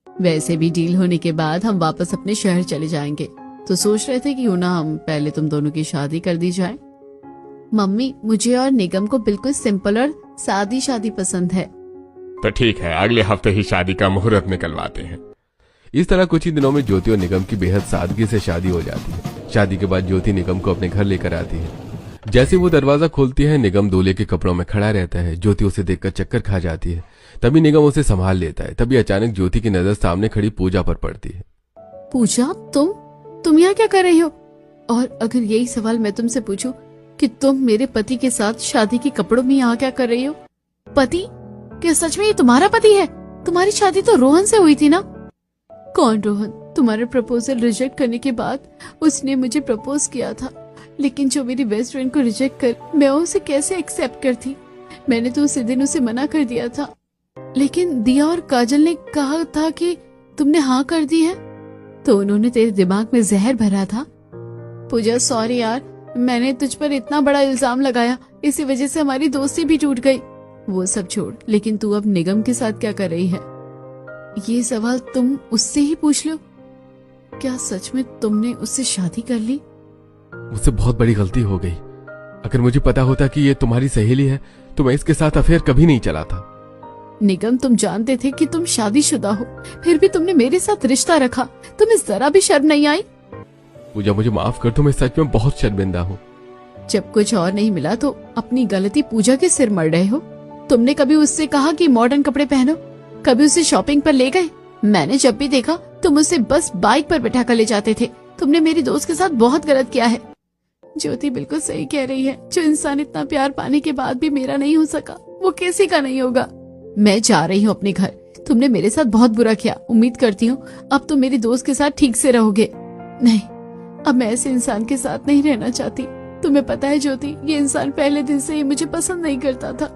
वैसे भी डील होने के बाद हम वापस अपने शहर चले जाएंगे, तो सोच रहे थे कि क्यों ना हम पहले तुम दोनों की शादी कर दी जाए। मम्मी, मुझे और निगम को बिल्कुल सिंपल और सादी शादी पसंद है। तो ठीक है, अगले हफ्ते ही शादी का मुहूर्त निकलवाते हैं। इस तरह कुछ ही दिनों में ज्योति और निगम की बेहद सादगी से शादी हो जाती है। शादी के बाद ज्योति निगम को अपने घर लेकर आती है। जैसे वो दरवाजा खोलती है, निगम दूल्हे के कपड़ों में खड़ा रहता है। ज्योति उसे देखकर चक्कर खा जाती है। तभी निगम उसे संभाल लेता है। तभी अचानक ज्योति की नजर सामने खड़ी पूजा पर पड़ती है। पूजा, तुम यहाँ क्या कर रही हो? और अगर यही सवाल मैं तुमसे पूछूं कि तुम मेरे पति के साथ शादी के कपड़ों में यहाँ क्या कर रही हो? पति? क्या सच में ये तुम्हारा पति है? तुम्हारी शादी तो रोहन से हुई थी ना? कौन रोहन? तुम्हारे प्रपोजल रिजेक्ट करने के बाद उसने मुझे प्रपोज किया था, लेकिन जो मेरी बेस्ट फ्रेंड को रिजेक्ट कर मैं उसे कैसे एक्सेप्ट करती? मैंने तो उसी दिन उसे मना कर दिया था, लेकिन दिया और काजल ने कहा था कि तुमने हाँ कर दी है, तो उन्होंने तेरे दिमाग में जहर भरा था। पूजा, सॉरी यार, मैंने तुझ पर इतना बड़ा इल्जाम लगाया, इसी वजह से हमारी दोस्ती भी टूट गई। वो सब छोड़, लेकिन तू अब निगम के साथ क्या कर रही है? ये सवाल तुम उससे ही पूछ लो। क्या सच में तुमने उससे शादी कर ली? मुझसे बहुत बड़ी गलती हो गई। अगर मुझे पता होता कि ये तुम्हारी सहेली है तो मैं इसके साथ अफेयर कभी नहीं चलाता। निगम, तुम जानते थे कि तुम शादीशुदा हो, फिर भी तुमने मेरे साथ रिश्ता रखा। तुम्हें जरा भी शर्म नहीं आई? पूजा, मुझे माफ कर दो, मैं सच में बहुत शर्मिंदा हूँ। जब कुछ और नहीं मिला तो अपनी गलती पूजा के सिर मर रहे हो। तुमने कभी उससे कहा कि मॉडर्न कपड़े पहनो? कभी उसे शॉपिंग पर ले गए? मैंने जब भी देखा तुम उसे बस बाइक पर बैठा कर ले जाते थे। तुमने मेरी दोस्त के साथ बहुत गलत किया है। ज्योति बिल्कुल सही कह रही है। जो इंसान इतना प्यार पाने के बाद भी मेरा नहीं हो सका, वो किसी का नहीं होगा। मैं जा रही हूँ अपने घर। तुमने मेरे साथ बहुत बुरा किया। उम्मीद करती हूँ अब तुम मेरी दोस्त के साथ ठीक से रहोगे। नहीं, अब मैं ऐसे इंसान के साथ नहीं रहना चाहती। तुम्हें पता है ज्योति, ये इंसान पहले दिन से ही मुझे पसंद नहीं करता था।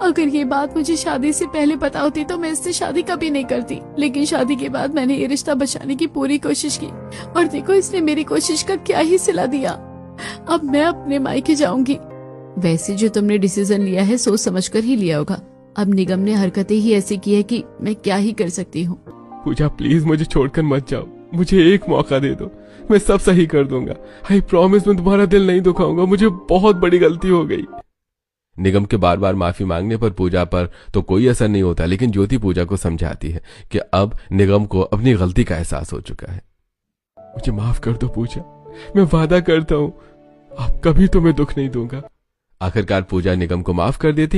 अगर ये बात मुझे शादी से पहले पता होती तो मैं इससे शादी कभी नहीं करती, लेकिन शादी के बाद मैंने ये रिश्ता बचाने की पूरी कोशिश की और देखो इसने मेरी कोशिश का क्या ही सिला दिया। अब मैं अपने मायके जाऊंगी। वैसे जो तुमने डिसीजन लिया है सोच समझकर ही लिया होगा। अब निगम ने हरकतें ही ऐसी की है कि मैं क्या ही कर सकती हूँ। पूजा, प्लीज मुझे छोड़कर मत जाओ। मुझे एक मौका दे दो, मैं सब सही कर दूंगा। आई प्रॉमिस, मैं तुम्हारा दिल नहीं दुखाऊंगा। मुझे बहुत बड़ी गलती हो गई। निगम के बार बार माफी मांगने पर पूजा पर तो कोई असर नहीं होता, लेकिन ज्योति पूजा को समझाती है कि अब निगम को अपनी गलती का एहसास हो चुका है। मुझे माफ कर दो पूजा, मैं वादा करता हूँ अब कभी तुम्हें दुख नहीं दूंगा। आखिरकार पूजा निगम को माफ कर देती है।